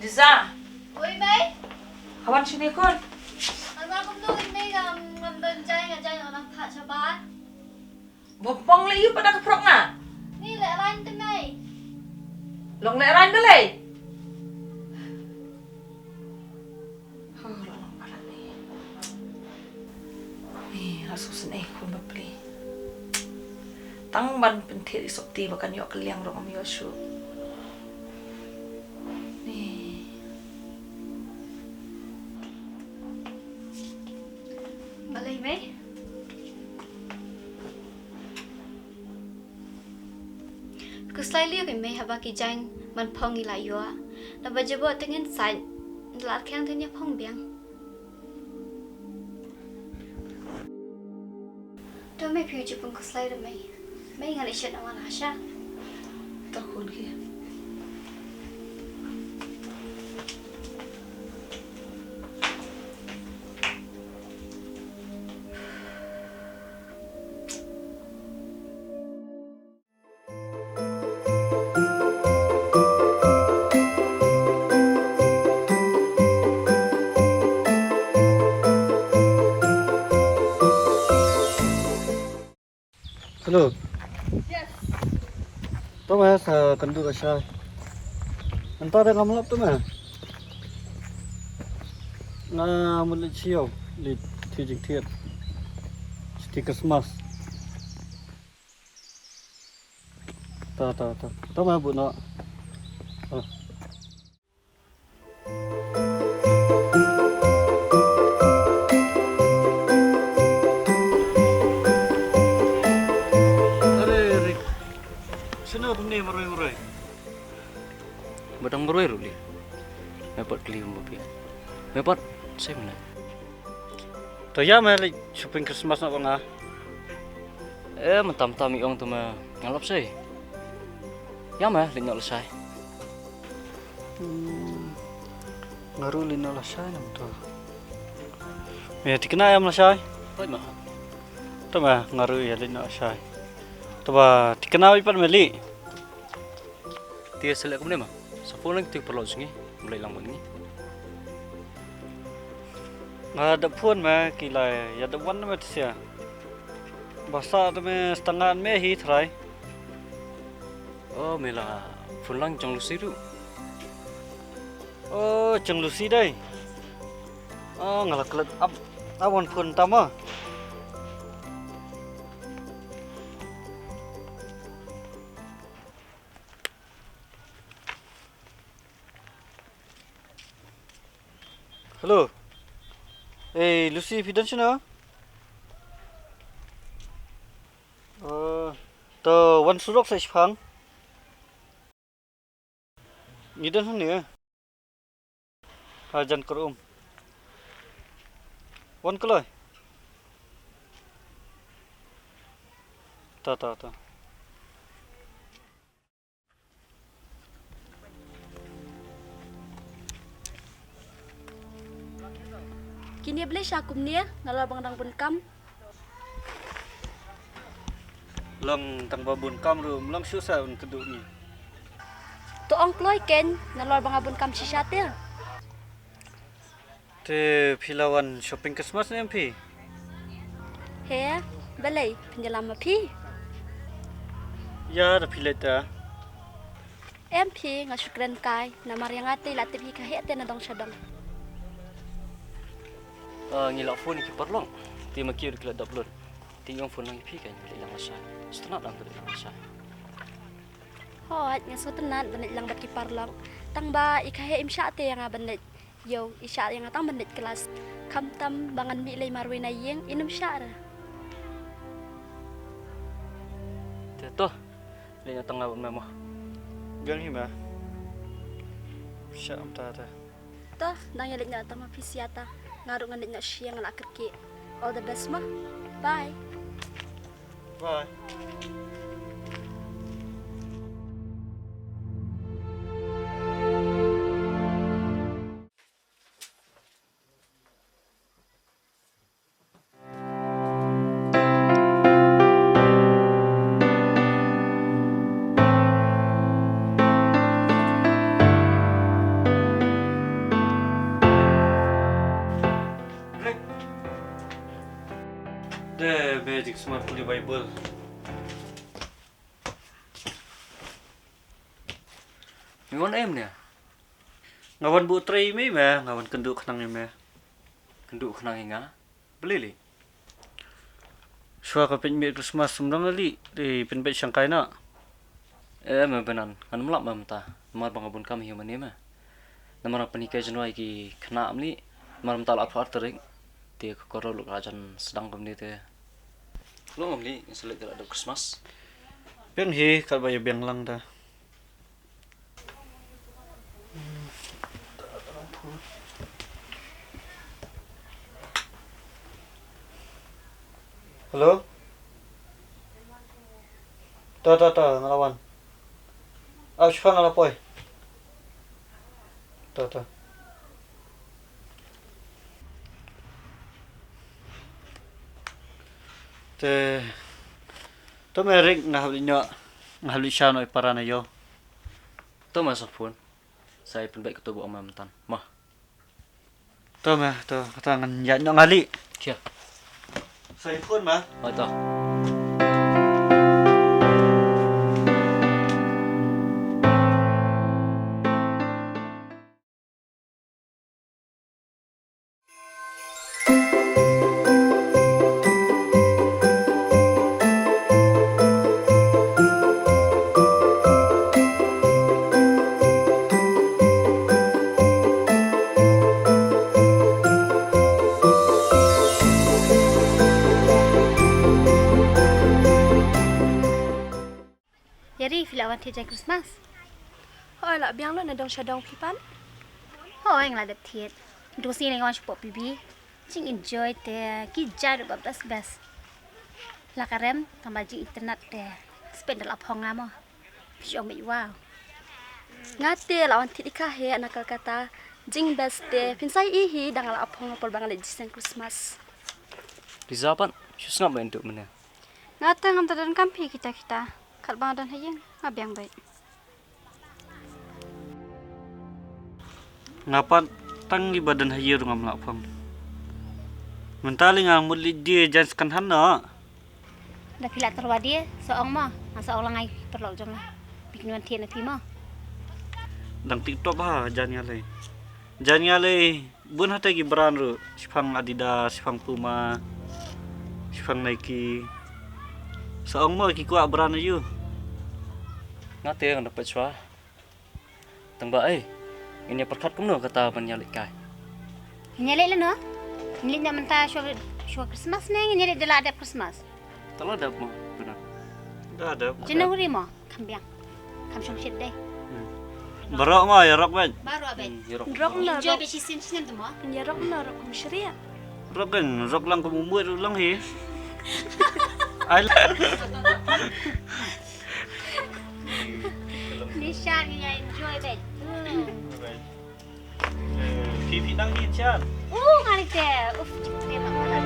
Liza, Oi, May. kawan sini kon. Almarhum tu ini bencai ngajai orang tak sabar. Bopong le yu pada keprok na. Ni lek lain tu May. Long le ran le. Oh, long pada ni. Ni asus ni kon bapli. Tang ban pentir isok ti bakan yok keliang rong am yosu. Ni. Balai May. Kuslai liu ke May haba ki jang man phong ila yua. Na bajabo tengen sai lat khang thenya phong biang. Tu May piu jipun kuslai de May. May ngali shet awan asha. Takon ki. Hello. Yes. Tuh mas, kendu kasih. Entar ada kamu tuh mas. Nah, mulai siau di titik tiat. Stiker smas. Ta. Tuh mas bu nak. Sino tumni meroy. Badang meroy ruli. Mepot kelium mobil. Mepot saya mana? Tuh ya mas, shopping Christmas nak bang Mentam-tam iong tu mah ngalap saya. Ya mah linyok lesai. Ngaruh lina lah saya nam tuh. Ya dikenal ya mas saya. Baik mah. Tuh mas ngaruh ya lina saya. Tuh bah dikenal ipan meli. Dia selek kemana mah? Sapul lang tiap perlu sungi mulai lang begini. Ada pun mah kilai ya ada wan mah sia. Bahasa tu mah setengah meh hit rai. Oh mela pulang jong lusiru. Oh jeng Lucy đây. Oh ngalak kelet awan pun tama. Hello. Lucy fidan sini. To wan surok sai phang. Nidan hang ni. Hajan kerum. Wan keloi. Ta. Kini boleh syakum ni ngalor bang pun kam. Lang tang babun kam rum lang susah un keduk ni. Tu ong kloi ken ngalor bang abun kam sisatil. Te pilawan shopping Christmas ni MP. He, balai penjelam api. Ya da pileta. MP ngasukren kai namar yang ati latip hi kahe te nadong sadong. Ngilak phone ni perlu. Dia makir kila download. Tinggal phone lang ipi kan mulai lang lesai. Setelah lang tu lang lesai. Hot ngaso tenan benit lang baki parlong. Tang ba ikahe imsya te yang benit. Yo, isya yang atang benit kelas. Kam tam bangan mi lay marwina yeng inum syara. Tuh, lihat tengah memang. Gan hi ma. Syam ta. Toh, nang yalit na tama pisiata. Ngaruk nganit na siya nga lakirki. All the best ma. Bye. Bye. Deh, magic smart punya Bible. Ngawan em nih. Ngawan bu tray me meh, ngawan kenduk kenang me. Kenduk kenang inga. Beli li. Shua ka pen me Christmas sumdang ali di pen bet Shanghai na. Benan. Kan melak mamta. Mar bangabun kami human ni mah. Namara panikai Januari ki kena amli. Mar mamta la apa terik. Dia ke korol lu rajan sedang kami tu. Lu ngamli selek ada Christmas. Pen hi kal bayo biang lang ta. Halo? Ta ngelawan. Shua ngalapoi. Ta. To merik ngahali siya no para na yo. Tu masuk pun. Saya pun baik ketubuh mamtan. Mah. To katangan yan no ngali. Kia. Saya pun mah. Oh tu. Jadi filawan tiada Christmas. Ôi là biang lo na dong siya dong pipan. Oh, yang ada tiada. Dosi ni orang cukup bibi. Cing enjoy te kijar babas bas. Lakarem tambah ji internet te. Spend dalam hong lama. Siapa mai wow. Ngate lawan tiada he nakal kata jing best te pinsai ihi dangal apong apol bangal jisen Christmas. Di Zapan. Syus ngap main duk mana. Ngata ngam tadan kampi kita. Kat bang dan hayang abiang baik. Ngapan tangi badan hayir ngam lapang. Mentali ngam mulit dia jans kan hana. Dah pilat terwadi seorang mah. Seorang ngai perlu jong lah. Bikin wantian nanti mah. Dang TikTok ha jan ngale. Jan ngale bun hata gi brand ru. Sipang Adidas, sipang Puma, sipang Nike. Seorang mah ki kuat brand ayu. Ngate yang dapat cua. Tengba ini perkat kumno kata penyalik kai. Nyalik lah no. Nyalik nak mentah show Christmas ni. Nyalik dah ada Christmas. Kalau ada mau benar. Dah ada. Jenuh ri mo. Kambiang. Kam shom shit deh. Berok mah ya rok ben. Baru abad. Rok na Enjoy rok. besi sen tu mo. Ya rok na rok kumsyria. Rok kan rok lang kumumuit lang hi. Ay Nishan niya enjoy bed. Pipi nang ni chan. Ngarik deh. Dia tak malah.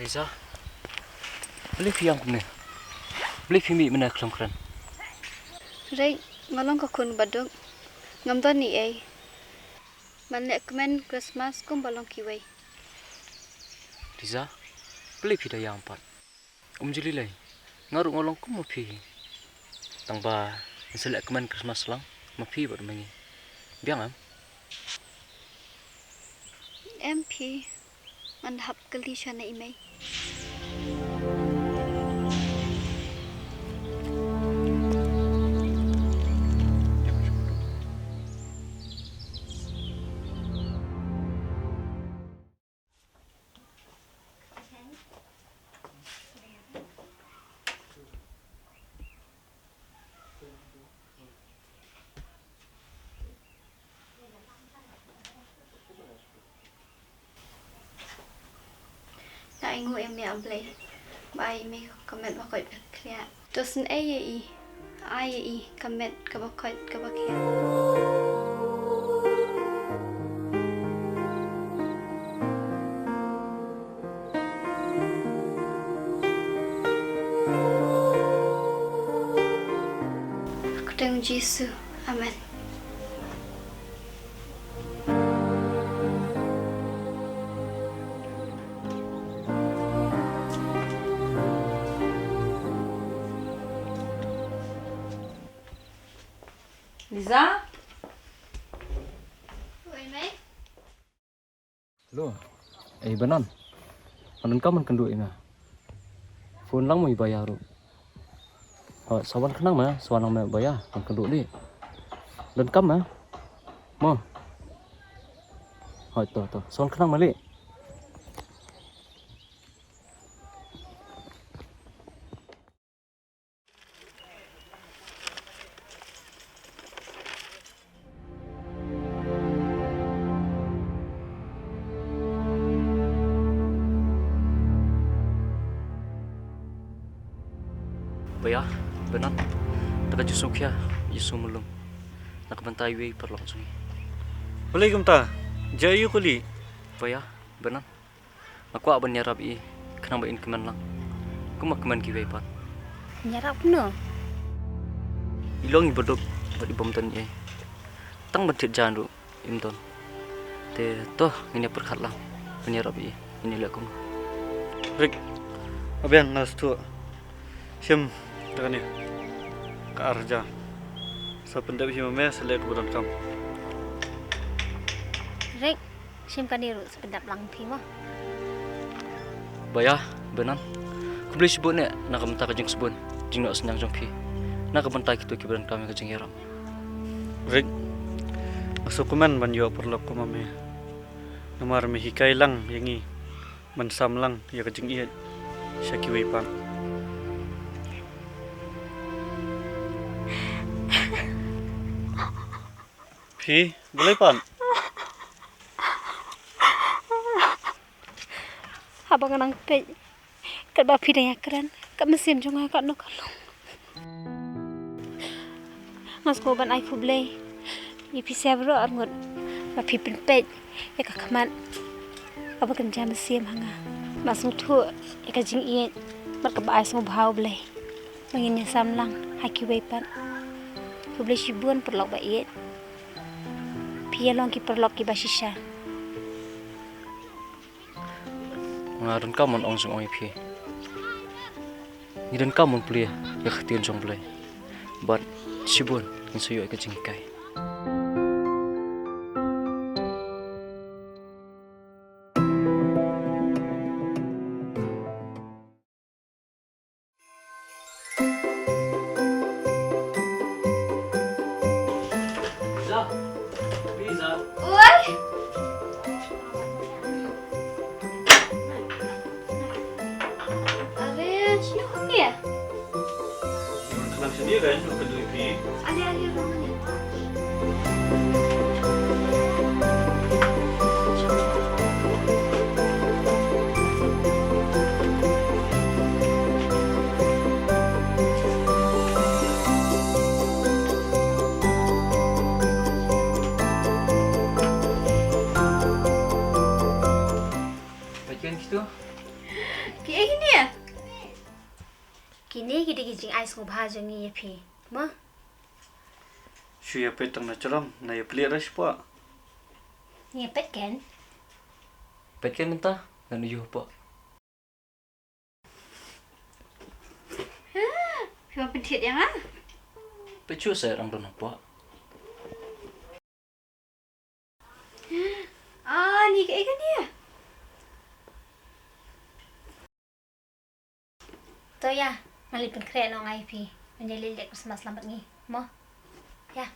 Liza. Beli fiang kumne. Beli fimi mana kelam keren. Ray, ngalong kakun badung. Ngamdan ni Manlek kemen Christmas kum balong kiwai. Liza. Beli fi yang empat. Jeli lai. Ngaruk ngolong kum mapi. Tangba selek keman Christmas lang mapi baru mengi. Biang am. MP. Mandhap kali siya na imay. Tại ngồi em mẹ ông play bài mi comment vào coi bật kia. Tôi xin ai comment cái bật kia. Yesus. Amin. Liza? Oi, Mai. Lo, benan. Anun kaman kendu ina. Phone lang mo ibayar ro. Sawan kenang ma, sawan lang mo bayar, kan kendu ni. Dan kam ma. Mo. To. Sawan kenang mali. Bayar, benan. Taka jusuk ya, Yesus mulung. Nakabantai wei perlok sungi. Boleh kumta. Jayu kuli. Bayar, benan. Aku aban nyarap i, kenang bain keman lang. Kumak keman ki wei pat. Nyarap no. Ilong ibodok buat ibomton ye. Tang bentit jandu imton. Te toh ngini perkat lang. Penyarap i, ini lakum. Rik. Abian nas tu. Sim takkan ya. Ke arja. Sa pendap si mame selek kebudan kam. Rek, sim kaniru sepedap lang pi mo. Bayar, benan. Ku beli sebut ne, nak mentak kejeng sebut. Jing nak senyang jong pi. Nak bentai kitu kiberan kami kejeng yaram. Rik. Masuk kuman banjo perlok ku mame. Nomor me hikai lang yangi. Mensam lang ya kejeng iya. Syaki wei pan. Pi, boleh pan? Habang nang pe. Kat ba pi daya keren. Kat mesin jong kat no kalong. Mas ko ban ai kuble. Ipi sebro arngut. Ba pi pen pe. Ya ka kaman. Apa kerja mesin hanga. Mas ngutu ya ka jing iet. Mat ka ba ai sung bhau ble. Mangin ya samlang haki wei pan. Kuble shibun perlok ba iet. Pi long ki perlok ki ba shisha. Ngarun kamun ong sung ong pi. Ngidan kamun puli ya khatian jong ble. But sibun insuyo kejeng kai. Pizza. Oi. Are, siapa ni ya? Kenapa sendiri kan? Kedua pi. Ali rumahnya. Bagian gitu. Pi gini ya? Kini kita kijing ais ngubah jangi ya pi. Ma? Syuya petang na ceram, na ya pelik ras pa. Ngepet kan? Bagian mentah dan uyuh pak. Cuma pentit yang ah? Pecu saya orang don pak. Ah, ni kayak kan ya? Tuh ya, malipin keren nong IP. Menjelilik Christmas lambat ni. Mo? Ya.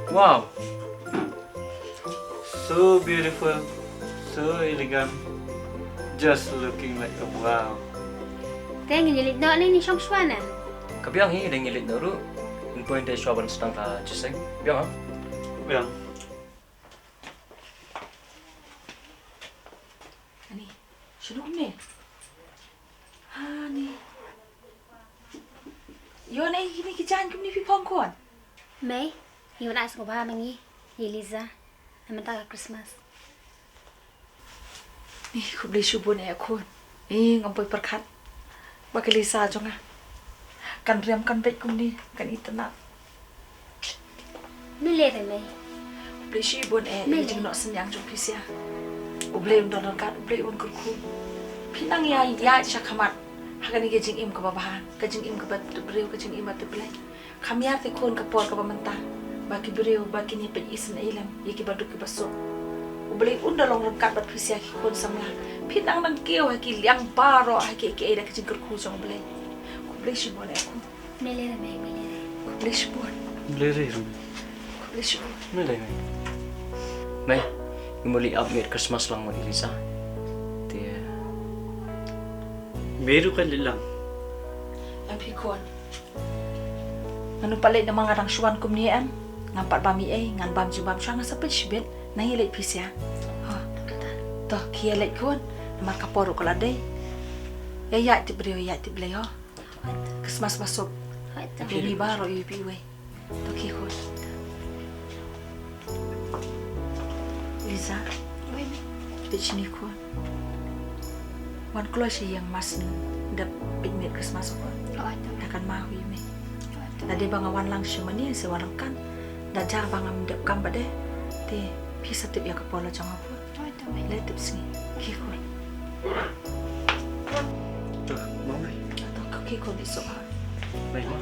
Wow. So beautiful, so elegant. Just looking like a wow. Tengah ngejelit dok ni syong syuan ah. Kabiang hi dengan ngilit naru. Inpoin deh syaban sedang ka ciseng. Biang ah. Yang Ani, sino ni? Ha ni. Yo na ini kijan kum ni pi phong kon. May, yun as ko ba mangi, Eliza, naman taga Christmas. Ni ku beli syubun ya kon. Ni ngampoi perkat. Bakal Lisa jonga. Kan riam kan bet kum ni kan itana. Mili rin may. Beli syubun ni jing nok senyang jong pisia. Ublei undon kat ublei un kurku. Pinang ya syakamat. Hakan ni jing im ka babahan. Ka jing im ka bat breu ka jing im at blai. Kami arte kon ka por ka bamenta. Baki breu baki ni pe isen ilam. Yeki baduk ki basok. Ublei undon long kat bat pisia ki kon samla. Pinang nang keo haki liang paro haki ke ida ka jing kurku jong ublei. Ublei syubun aku. Mili rin may, mili rin. Ublei syubun. Blere rum. Ublei syubun. Nilai May, muli upmate Christmas lang mo Elisa. Dia Meru kan lilang. Yang pikon. Nganu palit na mga rang syuan kumnian. Ngampat bami ngan bam jubam syang sapit shibet na hilit pisya. Ha. Toh kia let kon. Namar kaporo kala day. Ya ti brio ya ti blay ho. Kesmas masuk. Bini baro yu piwe. Toh kia kon. Liza. Bicini kon. Wan klosi yang mas dap bitmit Christmas kon. Akan mahu ime. Tadi bangawan lang siya mani si walang kan. Daja bangam dap kam bade. Te pisa tip ya kapola jang apa. Letip singi. Kikon. Tuh, mau mai. Atau kikon besok ha. May ma.